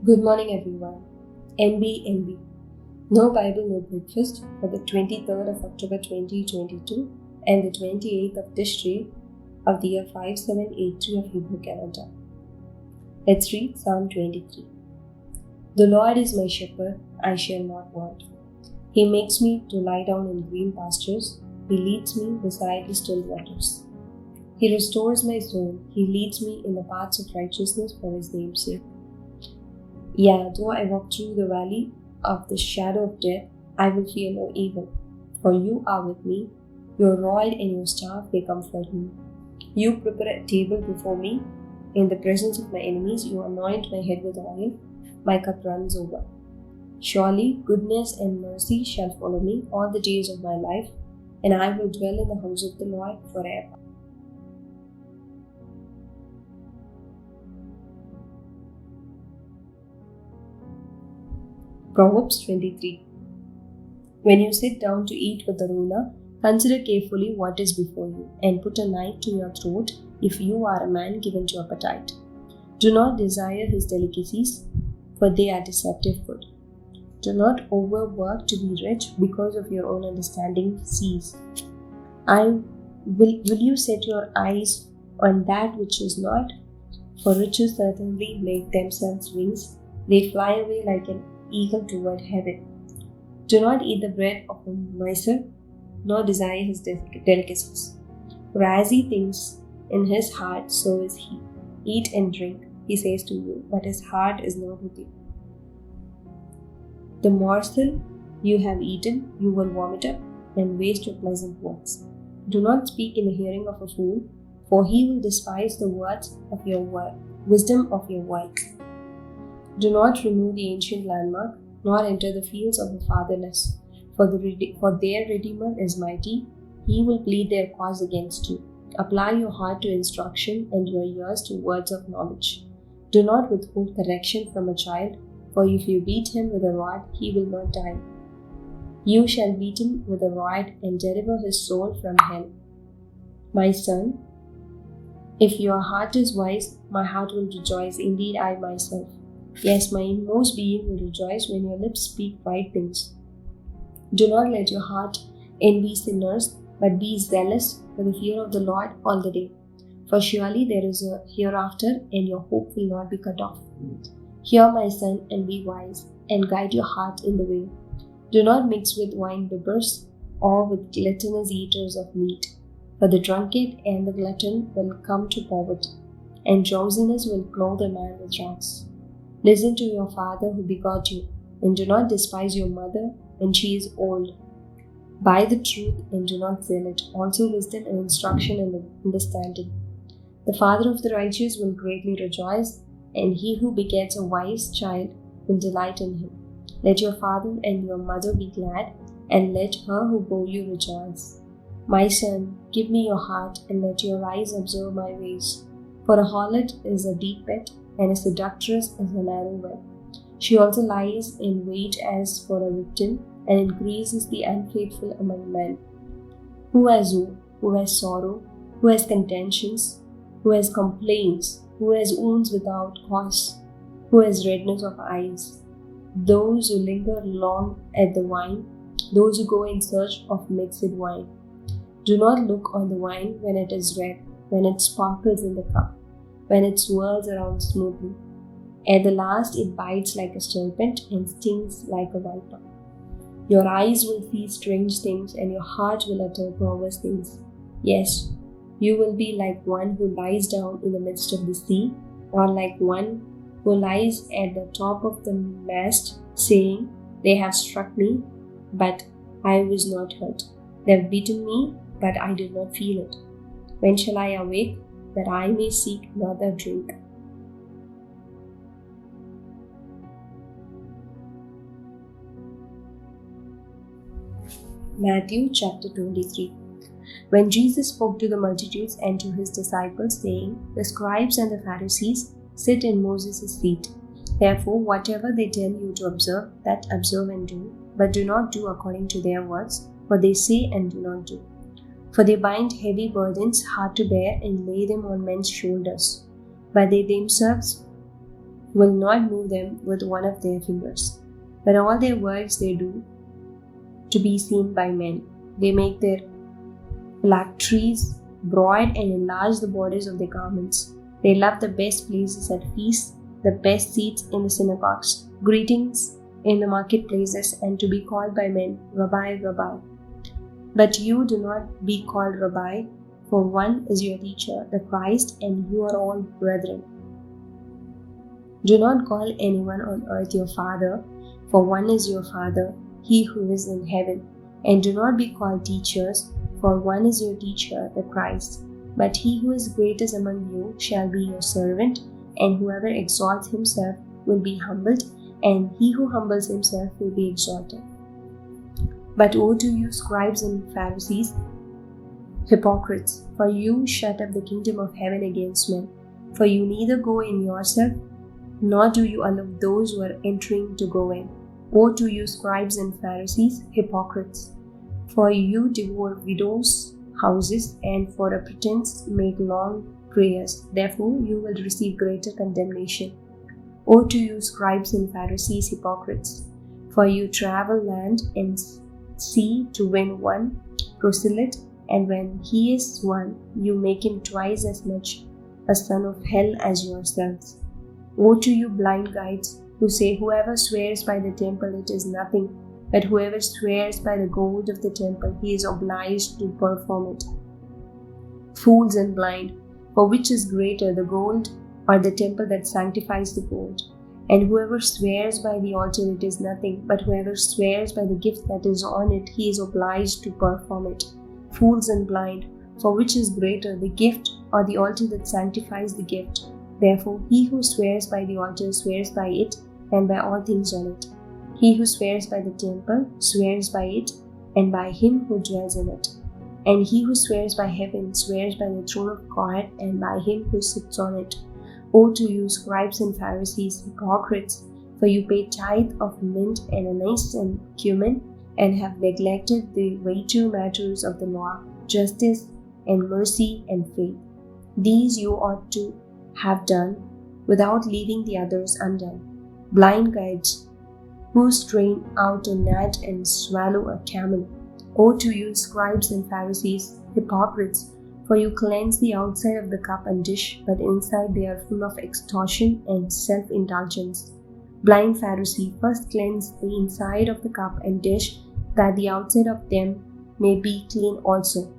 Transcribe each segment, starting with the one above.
Good morning, everyone. NBNB. No Bible, no breakfast for the 23rd of October 2022 and the 28th of Tishri of the year 5783 of Hebrew calendar. Let's read Psalm 23. The Lord is my shepherd, I shall not want. He makes me to lie down in green pastures. He leads me beside the still waters. He restores my soul. He leads me in the paths of righteousness for His name's sake. Yea, though I walk through the valley of the shadow of death, I will fear no evil, for you are with me. Your rod and your staff, they comfort me. You prepare a table before me. In the presence of my enemies, you anoint my head with oil. My cup runs over. Surely goodness and mercy shall follow me all the days of my life, and I will dwell in the house of the Lord forever. Proverbs 23. When you sit down to eat with the ruler, consider carefully what is before you, and put a knife to your throat if you are a man given to appetite. Do not desire his delicacies, for they are deceptive food. Do not overwork to be rich, because of your own understanding cease. Will you set your eyes on that which is not? For riches certainly make themselves wings. They fly away like an eagle toward heaven. Do not eat the bread of a miser, nor desire his delicacies. For as he thinks in his heart, so is he. Eat and drink, he says to you, but his heart is not with you. The morsel you have eaten, you will vomit up and waste your pleasant words. Do not speak in the hearing of a fool, for he will despise the words of your wisdom of your words. Do not remove the ancient landmark, nor enter the fields of the fatherless, for their Redeemer is mighty. He will plead their cause against you. Apply your heart to instruction and your ears to words of knowledge. Do not withhold correction from a child, for if you beat him with a rod, he will not die. You shall beat him with a rod and deliver his soul from hell. My son, if your heart is wise, my heart will rejoice, indeed I myself. Yes, my inmost being will rejoice when your lips speak right things. Do not let your heart envy sinners, but be zealous for the fear of the Lord all the day. For surely there is a hereafter, and your hope will not be cut off. Hear, my son, and be wise, and guide your heart in the way. Do not mix with wine bibbers, or with gluttonous eaters of meat, for the drunkard and the glutton will come to poverty, and drowsiness will clothe a man with rags. Listen to your father who begot you, and do not despise your mother when she is old. Buy the truth and do not sell it, also wisdom and instruction and understanding. The father of the righteous will greatly rejoice, and he who begets a wise child will delight in him. Let your father and your mother be glad, and let her who bore you rejoice. My son, give me your heart, and let your eyes observe my ways. For a harlot is a deep pit, and a seductress is a narrow well. She also lies in wait as for a victim, and increases the unfaithful among men. Who has woe? Who has sorrow? Who has contentions? Who has complaints? Who has wounds without cause? Who has redness of eyes? Those who linger long at the wine, those who go in search of mixed wine. Do not look on the wine when it is red, when it sparkles in the cup, when it swirls around smoothly. At the last it bites like a serpent and stings like a viper. Your eyes will see strange things, and your heart will utter perverse things. Yes, you will be like one who lies down in the midst of the sea, or like one who lies at the top of the mast, saying, They have struck me, but I was not hurt. They have beaten me, but I did not feel it. When shall I awake, that I may seek another drink? Matthew chapter 23. When Jesus spoke to the multitudes and to his disciples, saying, The scribes and the Pharisees sit in Moses' seat. Therefore, whatever they tell you to observe, that observe and do, but do not do according to their words, for they say and do not do. For they bind heavy burdens hard to bear and lay them on men's shoulders, but they themselves will not move them with one of their fingers. But all their works they do to be seen by men. They make their phylacteries broad and enlarge the borders of their garments. They love the best places at feasts, the best seats in the synagogues, greetings in the marketplaces, and to be called by men, Rabbi, Rabbi. But you do not be called Rabbi, for one is your teacher, the Christ, and you are all brethren. Do not call anyone on earth your father, for one is your Father, he who is in heaven. And do not be called teachers, for one is your teacher, the Christ. But he who is greatest among you shall be your servant, and whoever exalts himself will be humbled, and he who humbles himself will be exalted. But woe to you, scribes and Pharisees, hypocrites, for you shut up the kingdom of heaven against men. For you neither go in yourself, nor do you allow those who are entering to go in. Woe to you, scribes and Pharisees, hypocrites, for you devour widows' houses, and for a pretense make long prayers. Therefore you will receive greater condemnation. Woe to you, scribes and Pharisees, hypocrites, for you travel land and sea to win one proselyte, and when he is won, you make him twice as much a son of hell as yourselves. Woe to you, blind guides, who say, whoever swears by the temple, it is nothing, but whoever swears by the gold of the temple, he is obliged to perform it. Fools and blind, for which is greater, the gold or the temple that sanctifies the gold? And whoever swears by the altar, it is nothing, but whoever swears by the gift that is on it, he is obliged to perform it. Fools and blind, for which is greater, the gift or the altar that sanctifies the gift? Therefore, he who swears by the altar swears by it and by all things on it. He who swears by the temple swears by it and by him who dwells in it. And he who swears by heaven swears by the throne of God and by him who sits on it. Woe to you, scribes and Pharisees, hypocrites, for you pay tithe of mint and anise and cumin, and have neglected the weightier matters of the law, justice and mercy and faith. These you ought to have done, without leaving the others undone. Blind guides, who strain out a gnat and swallow a camel. Woe to you, scribes and Pharisees, hypocrites, for you cleanse the outside of the cup and dish, but inside they are full of extortion and self-indulgence. Blind Pharisee, first cleanse the inside of the cup and dish, that the outside of them may be clean also.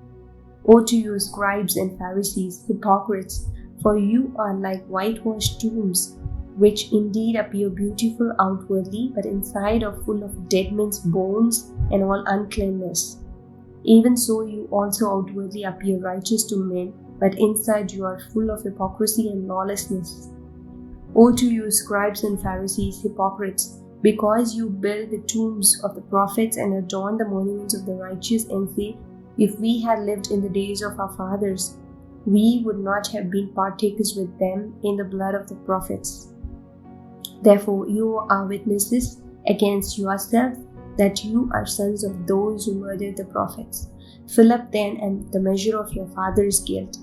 Woe to you, scribes and Pharisees, hypocrites, for you are like whitewashed tombs, which indeed appear beautiful outwardly, but inside are full of dead men's bones and all uncleanness. Even so you also outwardly appear righteous to men, but inside you are full of hypocrisy and lawlessness. Woe to you, scribes and Pharisees, hypocrites, because you build the tombs of the prophets and adorn the monuments of the righteous, and say, if we had lived in the days of our fathers, we would not have been partakers with them in the blood of the prophets. Therefore you are witnesses against yourselves that you are sons of those who murdered the prophets. Fill up then and the measure of your father's guilt.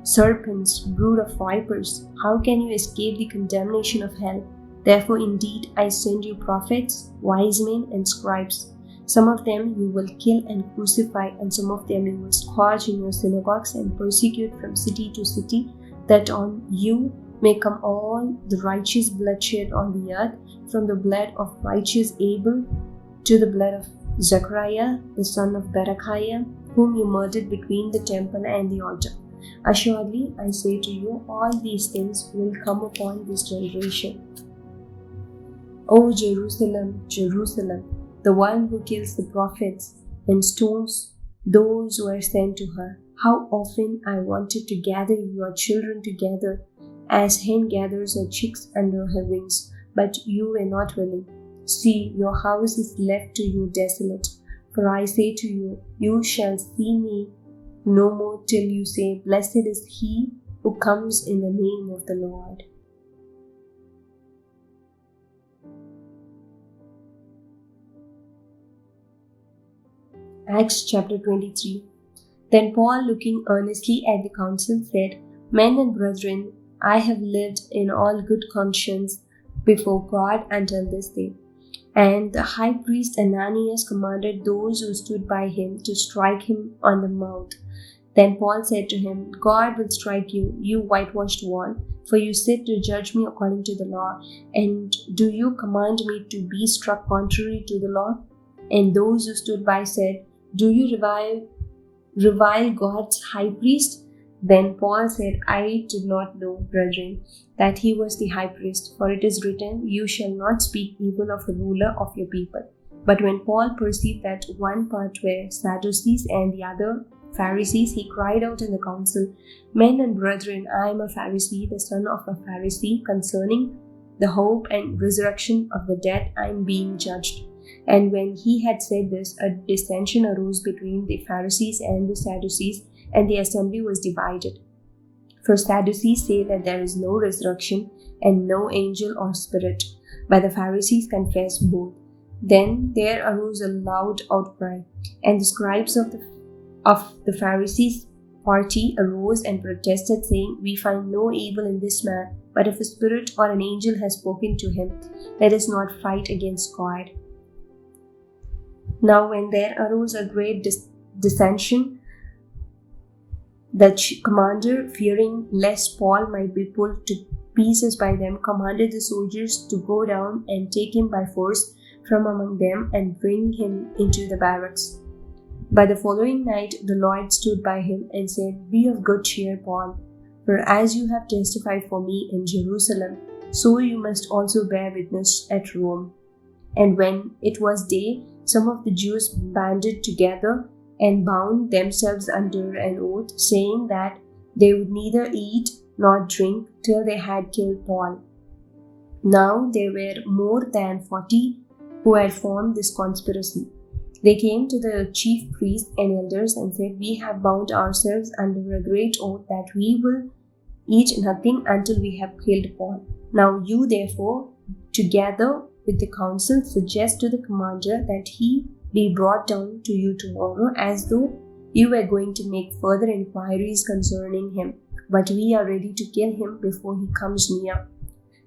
Serpents, brood of vipers, how can you escape the condemnation of hell? Therefore indeed I send you prophets, wise men, and scribes. Some of them you will kill and crucify, and some of them you will scourge in your synagogues and persecute from city to city, that on you may come all the righteous bloodshed on the earth, from the blood of righteous Abel to the blood of Zechariah, the son of Berechiah, whom you murdered between the temple and the altar. Assuredly, I say to you, all these things will come upon this generation. O Jerusalem, Jerusalem, the one who kills the prophets and stones those who are sent to her. How often I wanted to gather your children together, as hen gathers her chicks under her wings, but you were not willing. See, your house is left to you desolate. For I say to you, you shall see me no more till you say, blessed is he who comes in the name of the Lord. Acts chapter 23. Then Paul, looking earnestly at the council, said, Men and brethren, I have lived in all good conscience before God until this day. And the high priest Ananias commanded those who stood by him to strike him on the mouth. Then Paul said to him, God will strike you, you whitewashed wall, for you sit to judge me according to the law. And do you command me to be struck contrary to the law? And those who stood by said, do you revile God's high priest? Then Paul said, I did not know, brethren, that he was the high priest, for it is written, you shall not speak evil of a ruler of your people. But when Paul perceived that one part were Sadducees and the other Pharisees, he cried out in the council, Men and brethren, I am a Pharisee, the son of a Pharisee. Concerning the hope and resurrection of the dead, I am being judged. And when he had said this, a dissension arose between the Pharisees and the Sadducees, and the assembly was divided. For Sadducees say that there is no resurrection and no angel or spirit, but the Pharisees confess both. Then there arose a loud outcry, and the scribes of the Pharisees' party arose and protested, saying, We find no evil in this man, but if a spirit or an angel has spoken to him, let us not fight against God. Now when there arose a great dissension, the commander, fearing lest Paul might be pulled to pieces by them, commanded the soldiers to go down and take him by force from among them and bring him into the barracks. But the following night the Lord stood by him and said, Be of good cheer, Paul, for as you have testified for me in Jerusalem, so you must also bear witness at Rome. And when it was day, some of the Jews banded together and bound themselves under an oath, saying that they would neither eat nor drink till they had killed Paul. Now there were more than 40 who had formed this conspiracy. They came to the chief priests and elders and said, We have bound ourselves under a great oath that we will eat nothing until we have killed Paul. Now you therefore, together with the council, suggest to the commander that he be brought down to you tomorrow, as though you were going to make further inquiries concerning him. But we are ready to kill him before he comes near.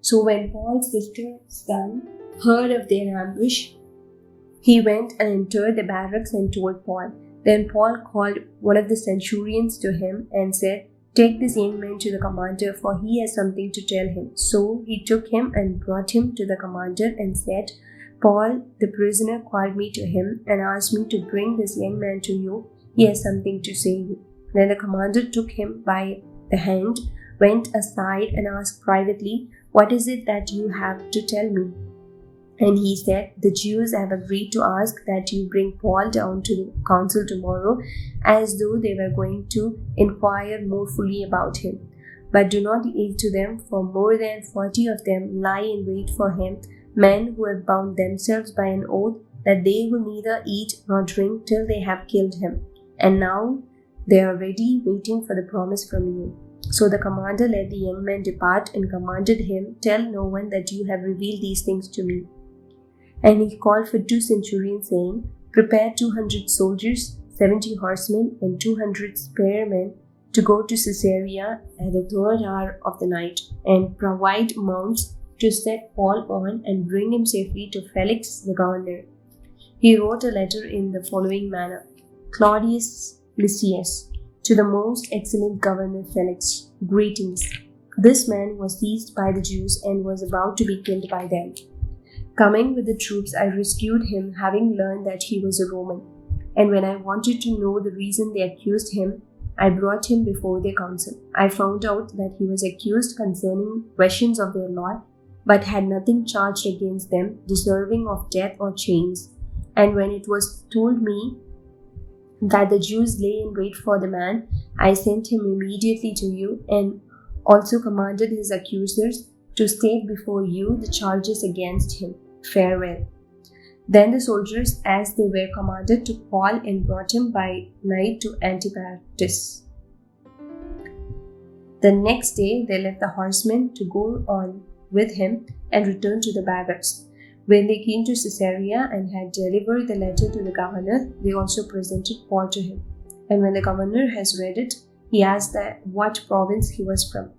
So when Paul's sister's son heard of their ambush, he went and entered the barracks and told Paul. Then Paul called one of the centurions to him and said, Take this young man to the commander, for he has something to tell him. So he took him and brought him to the commander and said, Paul, the prisoner, called me to him and asked me to bring this young man to you. He has something to say to you. Then the commander took him by the hand, went aside and asked privately, What is it that you have to tell me? And he said, The Jews have agreed to ask that you bring Paul down to the council tomorrow, as though they were going to inquire more fully about him. But do not yield to them, for more than 40 of them lie in wait for him, men who have bound themselves by an oath that they will neither eat nor drink till they have killed him. And now they are ready, waiting for the promise from you. So the commander let the young man depart and commanded him, Tell no one that you have revealed these things to me. And he called for 2 centurions, saying, Prepare 200 soldiers, 70 horsemen, and 200 spearmen to go to Caesarea at the 3rd hour of the night, and provide mounts to set Paul on and bring him safely to Felix the governor. He wrote a letter in the following manner: Claudius Lysias, to the most excellent governor Felix, greetings. This man was seized by the Jews and was about to be killed by them. Coming with the troops, I rescued him, having learned that he was a Roman. And when I wanted to know the reason they accused him, I brought him before their council. I found out that he was accused concerning questions of their law, but had nothing charged against them deserving of death or chains. And when it was told me that the Jews lay in wait for the man, I sent him immediately to you, and also commanded his accusers to state before you the charges against him. Farewell. Then the soldiers, as they were commanded, took Paul and brought him by night to Antipatris. The next day they left the horsemen to go on with him and returned to the barracks. When they came to Caesarea and had delivered the letter to the governor, they also presented Paul to him. And when the governor has read it, he asked that what province he was from.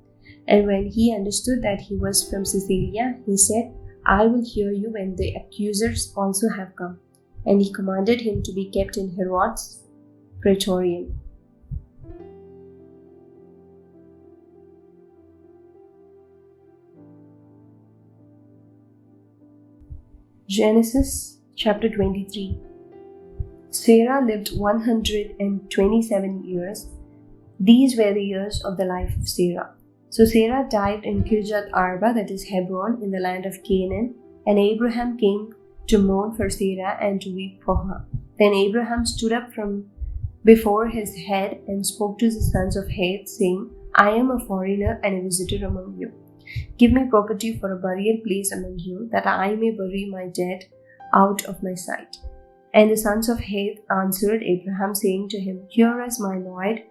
And when he understood that he was from Cilicia, he said, I will hear you when the accusers also have come. And he commanded him to be kept in Herod's praetorium. Genesis chapter 23. Sarah lived 127 years. These were the years of the life of Sarah. So Sarah died in Kirjath Arba, that is Hebron, in the land of Canaan, and Abraham came to mourn for Sarah and to weep for her. Then Abraham stood up from before his head and spoke to the sons of Heth, saying, I am a foreigner and a visitor among you. Give me property for a burial place among you, that I may bury my dead out of my sight. And the sons of Heth answered Abraham, saying to him, Hear us, my lord,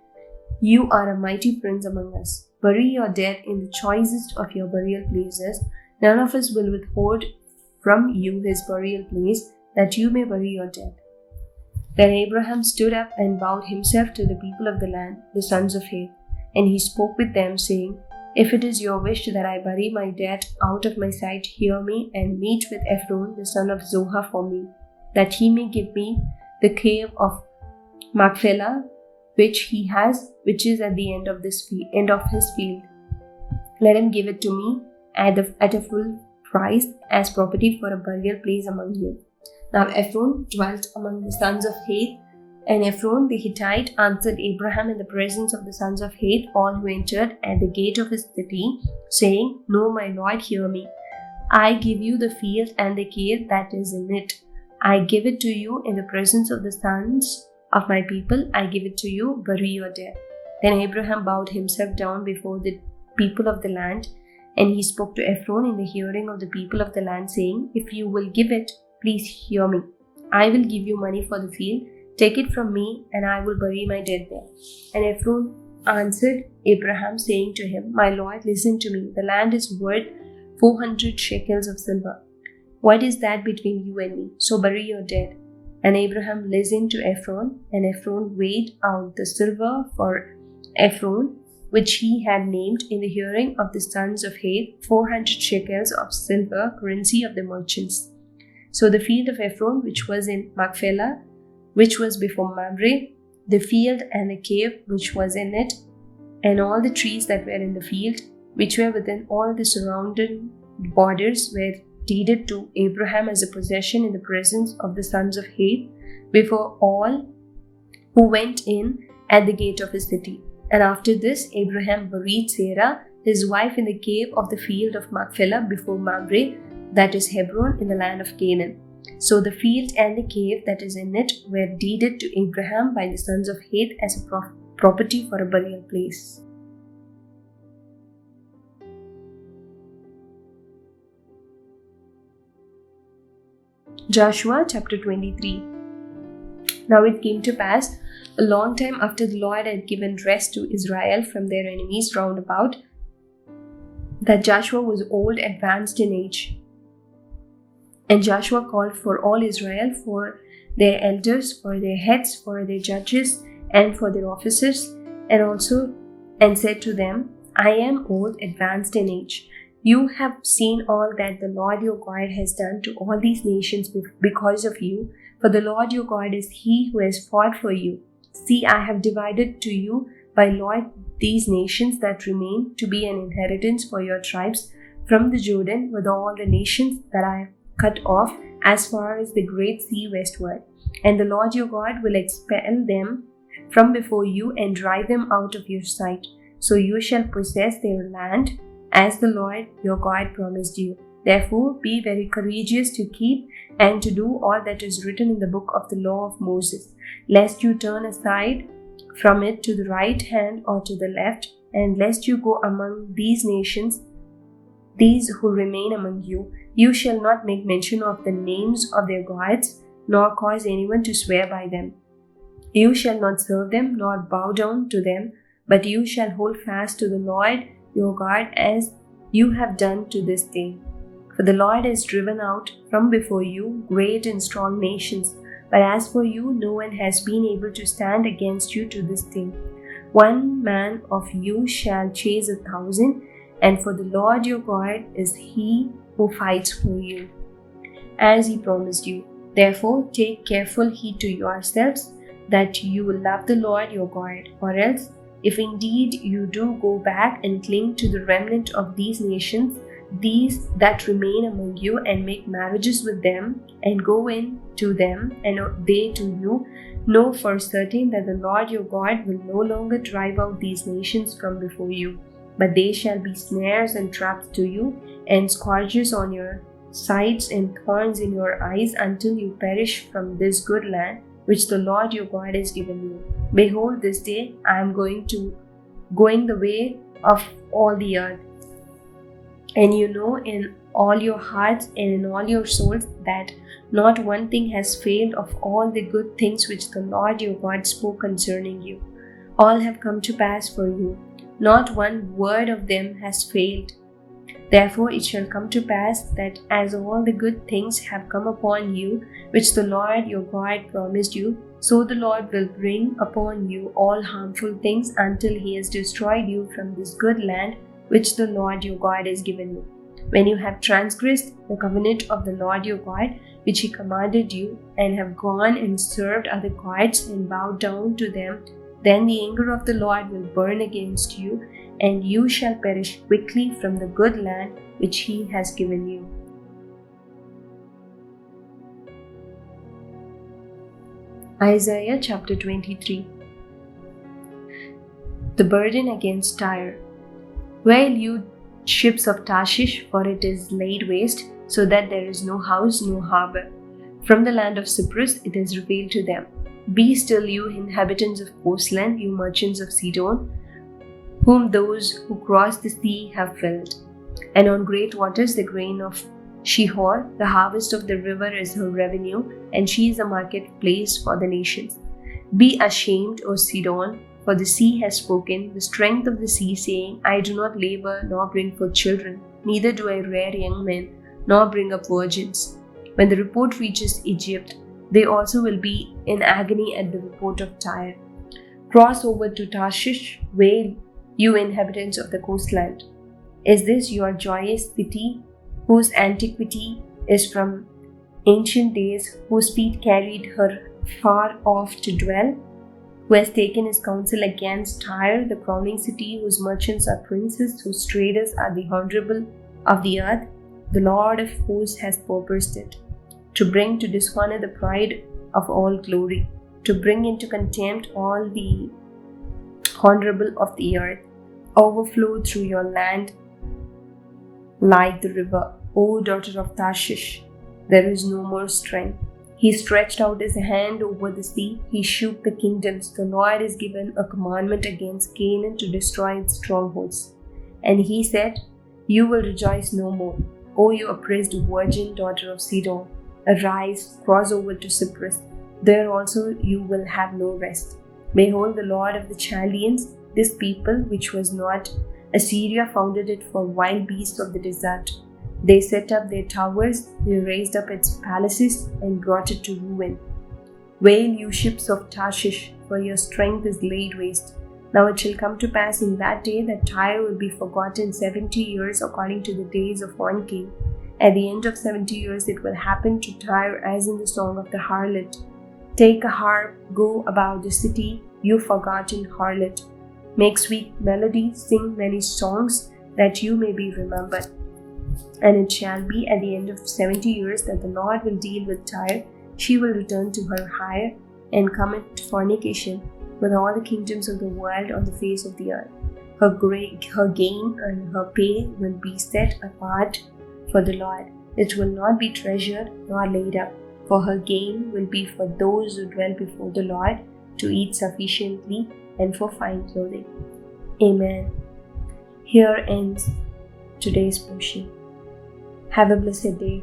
you are a mighty prince among us. Bury your dead in the choicest of your burial places. None of us will withhold from you his burial place, that you may bury your dead. Then Abraham stood up and bowed himself to the people of the land, the sons of Heth, and he spoke with them, saying, If it is your wish that I bury my dead out of my sight, hear me and meet with Ephron, the son of Zohar, for me, that he may give me the cave of Machpelah, which he has, which is at the end of his field. Let him give it to me at a full price as property for a burial place among you. Now Ephron dwelt among the sons of Heth, and Ephron the Hittite answered Abraham in the presence of the sons of Heth, all who entered at the gate of his city, saying, No, my lord, hear me. I give you the field and the cave that is in it. I give it to you in the presence of the sons of my people. I give it to you, bury your dead. Then Abraham bowed himself down before the people of the land, and he spoke to Ephron in the hearing of the people of the land, saying, If you will give it, please hear me. I will give you money for the field. Take it from me, and I will bury my dead there. And Ephron answered Abraham, saying to him, My lord, listen to me. The land is worth 400 shekels of silver. What is that between you and me? So bury your dead. And Abraham listened to Ephron, and Ephron weighed out the silver for Ephron, which he had named in the hearing of the sons of Heth, 400 shekels of silver, currency of the merchants. So the field of Ephron, which was in Machpelah, which was before Mamre, the field and the cave which was in it, and all the trees that were in the field, which were within all the surrounding borders, were deeded to Abraham as a possession in the presence of the sons of Heth, before all who went in at the gate of his city. And after this, Abraham buried Sarah, his wife, in the cave of the field of Machpelah before Mamre, that is Hebron, in the land of Canaan. So the field and the cave that is in it were deeded to Abraham by the sons of Heth as a property for a burial place. Joshua chapter 23. Now it came to pass, a long time after the Lord had given rest to Israel from their enemies round about, that Joshua was old, advanced in age. And Joshua called for all Israel, for their elders, for their heads, for their judges, and for their officers, and said to them, I am old, advanced in age. You have seen all that the Lord your God has done to all these nations because of you, for the Lord your God is he who has fought for you. See, I have divided to you by lot these nations that remain to be an inheritance for your tribes from the Jordan, with all the nations that I have cut off as far as the great sea westward. And the Lord your God will expel them from before you and drive them out of your sight. So you shall possess their land, as the Lord your God promised you. Therefore be very courageous to keep and to do all that is written in the book of the law of Moses, lest you turn aside from it to the right hand or to the left, and lest you go among these nations, these who remain among you. You shall not make mention of the names of their gods, nor cause anyone to swear by them. You shall not serve them, nor bow down to them, but you shall hold fast to the Lord your God, as you have done to this day. For the Lord has driven out from before you great and strong nations, but as for you, no one has been able to stand against you to this day. One man of you shall chase 1,000, and for the Lord your God is he who fights for you, as he promised you. Therefore, take careful heed to yourselves that you will love the Lord your God, or else, if indeed you do go back and cling to the remnant of these nations, these that remain among you, and make marriages with them, and go in to them, and they to you, know for certain that the Lord your God will no longer drive out these nations from before you, but they shall be snares and traps to you, and scourges on your sides and thorns in your eyes, until you perish from this good land which the Lord your God has given you. Behold, this day I am going the way of all the earth. And you know in all your hearts and in all your souls that not one thing has failed of all the good things which the Lord your God spoke concerning you. All have come to pass for you. Not one word of them has failed. Therefore it shall come to pass that as all the good things have come upon you, which the Lord your God promised you, so the Lord will bring upon you all harmful things until he has destroyed you from this good land which the Lord your God has given you. When you have transgressed the covenant of the Lord your God, which he commanded you, and have gone and served other gods and bowed down to them, then the anger of the Lord will burn against you, and you shall perish quickly from the good land which he has given you. Isaiah chapter 23. The burden against Tyre. Wail, you ships of Tarshish, for it is laid waste, so that there is no house, no harbor. From the land of Cyprus it is revealed to them. Be still, you inhabitants of coastland, you merchants of Sidon, whom those who cross the sea have filled. And on great waters the grain of Shihor, the harvest of the river is her revenue, and she is a marketplace for the nations. Be ashamed, O Sidon, for the sea has spoken, the strength of the sea, saying, I do not labor nor bring forth children, neither do I rear young men, nor bring up virgins. When the report reaches Egypt, they also will be in agony at the report of Tyre. Cross over to Tarshish, wail, you inhabitants of the coastland. Is this your joyous city, whose antiquity is from ancient days, whose feet carried her far off to dwell? Who has taken his counsel against Tyre, the crowning city, whose merchants are princes, whose traders are the honorable of the earth? The Lord of hosts has purposed it, to bring to dishonor the pride of all glory, to bring into contempt all the honorable of the earth. Overflow through your land like the river, O daughter of Tarshish. There is no more strength. He stretched out his hand over the sea. He shook the kingdoms. The Lord has given a commandment against Canaan to destroy its strongholds. And he said, you will rejoice no more, O you oppressed virgin daughter of Sidon. Arise, cross over to Cyprus. There also you will have no rest. Behold, the Lord of the Chaldeans, this people which was not, Assyria founded it for wild beasts of the desert. They set up their towers, they raised up its palaces, and brought it to ruin. Wail, you ships of Tarshish, for your strength is laid waste. Now it shall come to pass in that day that Tyre will be forgotten 70 years according to the days of one king. At the end of 70 years it will happen to Tyre as in the song of the harlot. Take a harp, go about the city, you forgotten harlot. Make sweet melody, sing many songs, that you may be remembered. And it shall be at the end of 70 years that the Lord will deal with Tyre. She will return to her hire and commit fornication with all the kingdoms of the world on the face of the earth. Her gain and her pay will be set apart for the Lord. It will not be treasured nor laid up, for her gain will be for those who dwell before the Lord, to eat sufficiently and for fine clothing. Amen. Here ends today's portion. Have a blessed day.